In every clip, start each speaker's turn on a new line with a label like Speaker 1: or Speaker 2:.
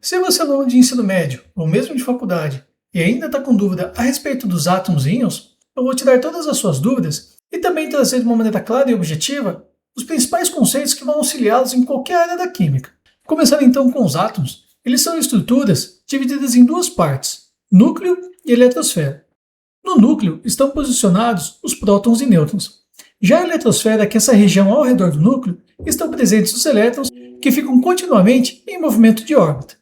Speaker 1: Se você é aluno de ensino médio ou mesmo de faculdade e ainda está com dúvida a respeito dos átomos e íons, eu vou tirar todas as suas dúvidas e também trazer de uma maneira clara e objetiva os principais conceitos que vão auxiliá-los em qualquer área da química. Começando então com os átomos, eles são estruturas divididas em duas partes, núcleo e eletrosfera. No núcleo estão posicionados os prótons e nêutrons. Já a eletrosfera, que é essa região ao redor do núcleo, estão presentes os elétrons que ficam continuamente em movimento de órbita.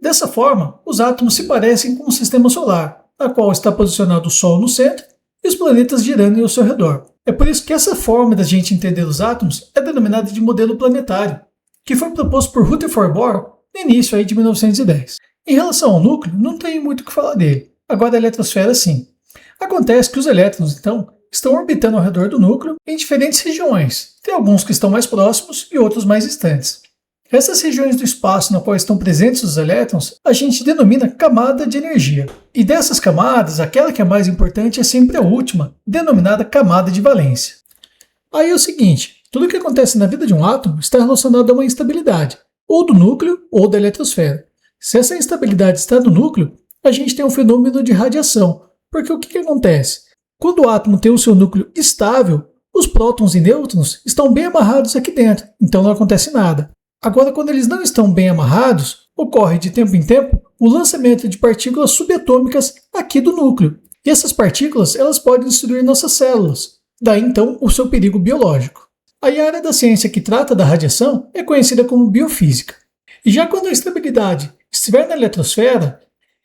Speaker 1: Dessa forma, os átomos se parecem com um sistema solar, na qual está posicionado o Sol no centro e os planetas girando ao seu redor. É por isso que essa forma da gente entender os átomos é denominada de modelo planetário, que foi proposto por Rutherford Bohr no início de 1910. Em relação ao núcleo, não tem muito o que falar dele. Agora a eletrosfera sim. Acontece que os elétrons, então, estão orbitando ao redor do núcleo em diferentes regiões. Tem alguns que estão mais próximos e outros mais distantes. Essas regiões do espaço na qual estão presentes os elétrons, a gente denomina camada de energia. E dessas camadas, aquela que é mais importante é sempre a última, denominada camada de valência. Aí é o seguinte, tudo que acontece na vida de um átomo está relacionado a uma instabilidade, ou do núcleo ou da eletrosfera. Se essa instabilidade está no núcleo, a gente tem um fenômeno de radiação, porque o que acontece? Quando o átomo tem o seu núcleo estável, os prótons e nêutrons estão bem amarrados aqui dentro, então não acontece nada. Agora, quando eles não estão bem amarrados, ocorre de tempo em tempo o lançamento de partículas subatômicas aqui do núcleo. E essas partículas elas podem destruir nossas células, daí então o seu perigo biológico. Aí a área da ciência que trata da radiação é conhecida como biofísica. E já quando a instabilidade estiver na eletrosfera,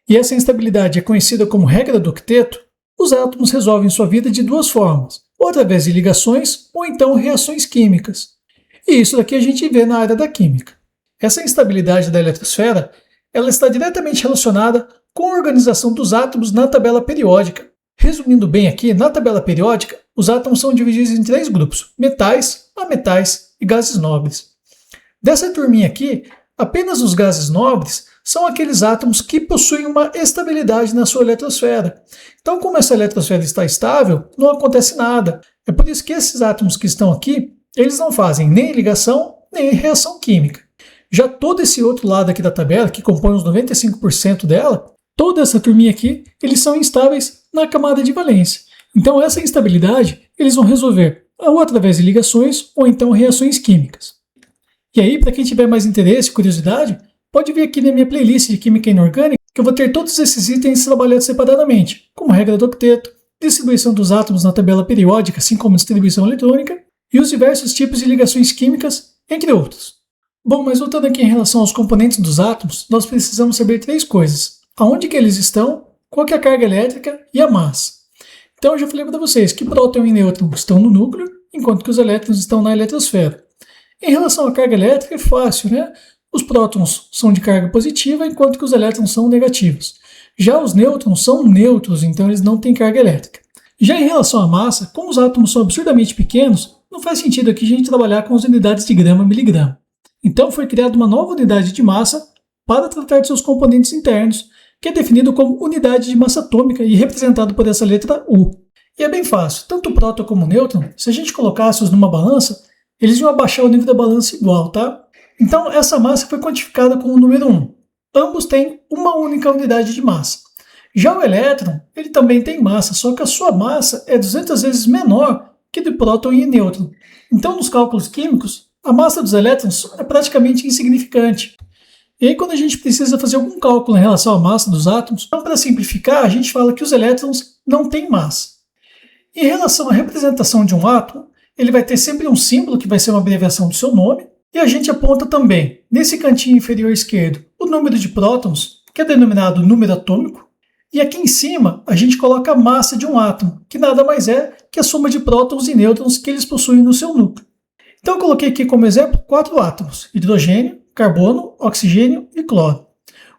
Speaker 1: e essa instabilidade é conhecida como regra do octeto, os átomos resolvem sua vida de duas formas, ou através de ligações ou então reações químicas. E isso daqui a gente vê na área da química. Essa instabilidade da eletrosfera ela está diretamente relacionada com a organização dos átomos na tabela periódica. Resumindo bem aqui, na tabela periódica, os átomos são divididos em três grupos, metais, ametais e gases nobres. Dessa turminha aqui, apenas os gases nobres são aqueles átomos que possuem uma estabilidade na sua eletrosfera. Então, como essa eletrosfera está estável, não acontece nada. É por isso que esses átomos que estão aqui, eles não fazem nem ligação, nem reação química. Já todo esse outro lado aqui da tabela, que compõe os 95% dela, toda essa turminha aqui, eles são instáveis na camada de valência. Então essa instabilidade, eles vão resolver ou através de ligações ou então reações químicas. E aí, para quem tiver mais interesse e curiosidade, pode vir aqui na minha playlist de Química Inorgânica, que eu vou ter todos esses itens trabalhados separadamente, como regra do octeto, distribuição dos átomos na tabela periódica, assim como distribuição eletrônica, e os diversos tipos de ligações químicas, entre outros. Bom, mas voltando aqui em relação aos componentes dos átomos, nós precisamos saber três coisas. Aonde que eles estão, qual que é a carga elétrica e a massa. Então eu já falei para vocês que próton e nêutron estão no núcleo, enquanto que os elétrons estão na eletrosfera. Em relação à carga elétrica é fácil, né? Os prótons são de carga positiva, enquanto que os elétrons são negativos. Já os nêutrons são neutros, então eles não têm carga elétrica. Já em relação à massa, como os átomos são absurdamente pequenos, não faz sentido aqui a gente trabalhar com as unidades de grama-miligrama. Então foi criada uma nova unidade de massa para tratar de seus componentes internos, que é definido como unidade de massa atômica e representado por essa letra U. E é bem fácil, tanto o próton como o nêutron, se a gente colocasse-os numa balança, eles iam abaixar o nível da balança igual, tá? Então essa massa foi quantificada com o número 1. Ambos têm uma única unidade de massa. Já o elétron, ele também tem massa, só que a sua massa é 200 vezes menor que do próton e nêutron. Então, nos cálculos químicos, a massa dos elétrons é praticamente insignificante. E aí, quando a gente precisa fazer algum cálculo em relação à massa dos átomos, então, para simplificar, a gente fala que os elétrons não têm massa. Em relação à representação de um átomo, ele vai ter sempre um símbolo, que vai ser uma abreviação do seu nome, e a gente aponta também, nesse cantinho inferior esquerdo, o número de prótons, que é denominado número atômico, e aqui em cima a gente coloca a massa de um átomo, que nada mais é que a soma de prótons e nêutrons que eles possuem no seu núcleo. Então eu coloquei aqui como exemplo 4 átomos, hidrogênio, carbono, oxigênio e cloro.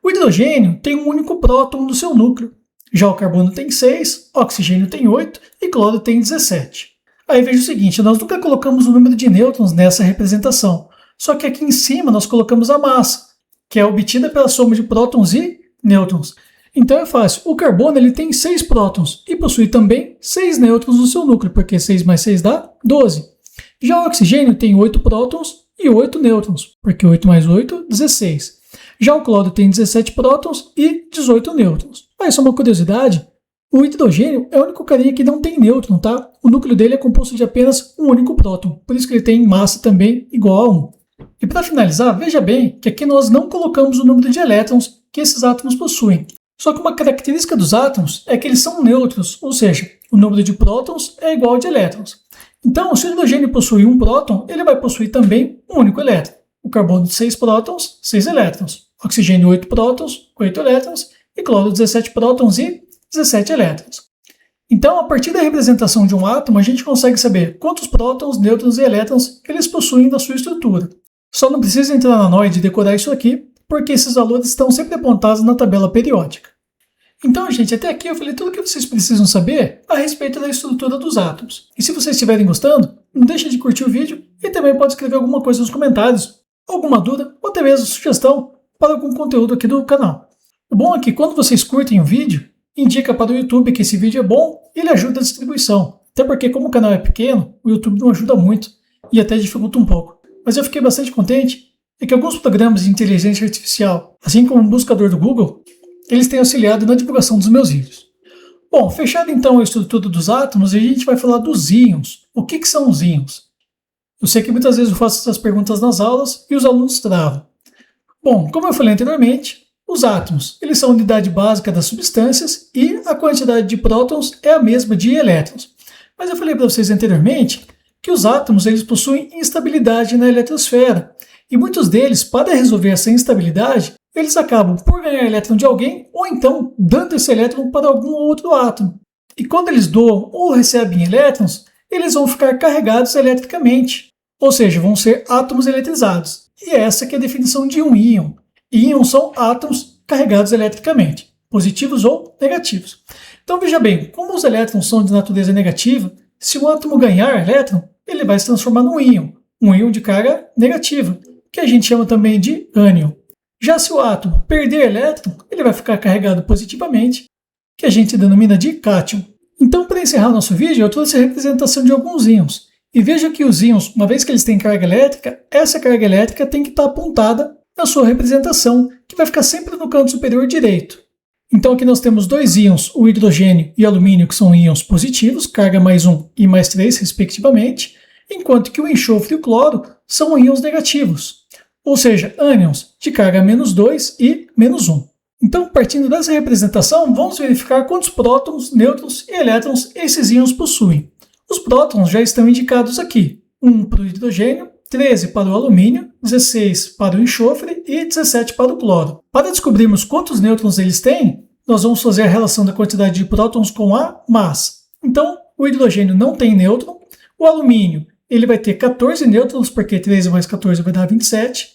Speaker 1: O hidrogênio tem um único próton no seu núcleo, já o carbono tem 6, o oxigênio tem 8 e cloro tem 17. Aí veja o seguinte, nós nunca colocamos o número de nêutrons nessa representação, só que aqui em cima nós colocamos a massa, que é obtida pela soma de prótons e nêutrons. Então é fácil, o carbono ele tem 6 prótons e possui também 6 nêutrons no seu núcleo, porque 6 mais 6 dá 12. Já o oxigênio tem 8 prótons e 8 nêutrons, porque 8 mais 8, 16. Já o cloro tem 17 prótons e 18 nêutrons. Mas só uma curiosidade, o hidrogênio é o único carinha que não tem nêutron, tá? O núcleo dele é composto de apenas um único próton, por isso que ele tem massa também igual a 1. E para finalizar, veja bem que aqui nós não colocamos o número de elétrons que esses átomos possuem. Só que uma característica dos átomos é que eles são nêutrons, ou seja, o número de prótons é igual ao de elétrons. Então, se o hidrogênio possui um próton, ele vai possuir também um único elétron. O carbono de 6 prótons, 6 elétrons. Oxigênio 8 prótons, 8 elétrons. E cloro 17 prótons e 17 elétrons. Então, a partir da representação de um átomo, a gente consegue saber quantos prótons, nêutrons e elétrons eles possuem na sua estrutura. Só não precisa entrar na noia de decorar isso aqui, porque esses valores estão sempre apontados na tabela periódica. Então, gente, até aqui eu falei tudo o que vocês precisam saber a respeito da estrutura dos átomos. E se vocês estiverem gostando, não deixe de curtir o vídeo e também pode escrever alguma coisa nos comentários, alguma dúvida ou até mesmo sugestão para algum conteúdo aqui do canal. O bom é que quando vocês curtem o vídeo, indica para o YouTube que esse vídeo é bom e ele ajuda a distribuição. Até porque como o canal é pequeno, o YouTube não ajuda muito e até dificulta um pouco. Mas eu fiquei bastante contente é que alguns programas de inteligência artificial, assim como o buscador do Google, eles têm auxiliado na divulgação dos meus vídeos. Bom, fechado então a estrutura dos átomos, a gente vai falar dos íons. O que são os íons? Eu sei que muitas vezes eu faço essas perguntas nas aulas e os alunos travam. Bom, como eu falei anteriormente, os átomos eles são a unidade básica das substâncias e a quantidade de prótons é a mesma de elétrons. Mas eu falei para vocês anteriormente que os átomos eles possuem instabilidade na eletrosfera. E muitos deles, para resolver essa instabilidade, eles acabam por ganhar elétron de alguém ou então dando esse elétron para algum outro átomo. E quando eles doam ou recebem elétrons, eles vão ficar carregados eletricamente, ou seja, vão ser átomos eletrizados. E essa que é a definição de um íon. Íons são átomos carregados eletricamente, positivos ou negativos. Então veja bem, como os elétrons são de natureza negativa, se um átomo ganhar elétron, ele vai se transformar num íon, um íon de carga negativa, que a gente chama também de ânion. Já se o átomo perder elétron, ele vai ficar carregado positivamente, que a gente denomina de cátion. Então, para encerrar nosso vídeo, eu trouxe a representação de alguns íons. E veja que os íons, uma vez que eles têm carga elétrica, essa carga elétrica tem que estar apontada na sua representação, que vai ficar sempre no canto superior direito. Então aqui nós temos dois íons, o hidrogênio e o alumínio, que são íons positivos, carga mais 1 e mais 3, respectivamente, enquanto que o enxofre e o cloro são íons negativos, ou seja, ânions de carga menos 2 e menos 1. Então, partindo dessa representação, vamos verificar quantos prótons, nêutrons e elétrons esses íons possuem. Os prótons já estão indicados aqui, 1 para o hidrogênio, 13 para o alumínio, 16 para o enxofre e 17 para o cloro. Para descobrirmos quantos nêutrons eles têm, nós vamos fazer a relação da quantidade de prótons com a massa. Então, o hidrogênio não tem nêutron, o alumínio ele vai ter 14 nêutrons, porque 13 mais 14 vai dar 27.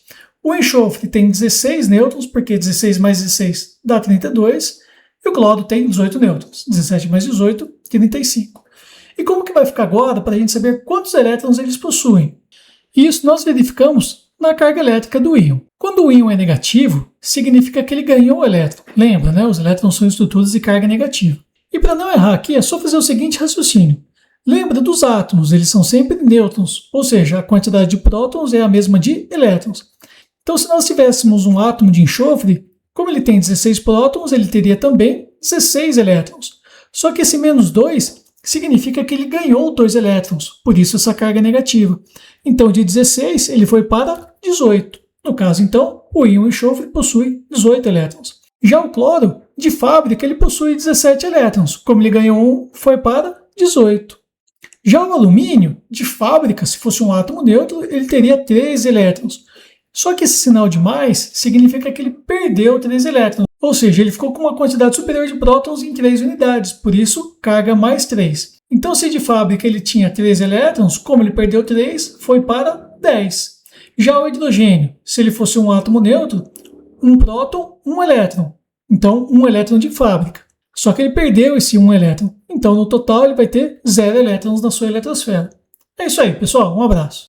Speaker 1: O enxofre tem 16 nêutrons, porque 16 mais 16 dá 32. E o cloro tem 18 nêutrons, 17 mais 18, 35. E como que vai ficar agora para a gente saber quantos elétrons eles possuem? Isso nós verificamos na carga elétrica do íon. Quando o íon é negativo, significa que ele ganhou o elétron. Lembra, né? Os elétrons são estruturas de carga negativa. E para não errar aqui, é só fazer o seguinte raciocínio. Lembra dos átomos, eles são sempre nêutrons, ou seja, a quantidade de prótons é a mesma de elétrons. Então, se nós tivéssemos um átomo de enxofre, como ele tem 16 prótons, ele teria também 16 elétrons. Só que esse menos 2 significa que ele ganhou 2 elétrons, por isso essa carga é negativa. Então, de 16, ele foi para 18. No caso, então, o íon enxofre possui 18 elétrons. Já o cloro, de fábrica, ele possui 17 elétrons. Como ele ganhou 1, foi para 18. Já o alumínio, de fábrica, se fosse um átomo neutro, ele teria 3 elétrons. Só que esse sinal de mais significa que ele perdeu 3 elétrons. Ou seja, ele ficou com uma quantidade superior de prótons em 3 unidades, por isso carga mais 3. Então, se de fábrica ele tinha 3 elétrons, como ele perdeu 3, foi para 10. Já o hidrogênio, se ele fosse um átomo neutro, um próton, um elétron. Então, um elétron de fábrica. Só que ele perdeu esse 1 elétron. Então, no total, ele vai ter 0 elétrons na sua eletrosfera. É isso aí, pessoal. Um abraço.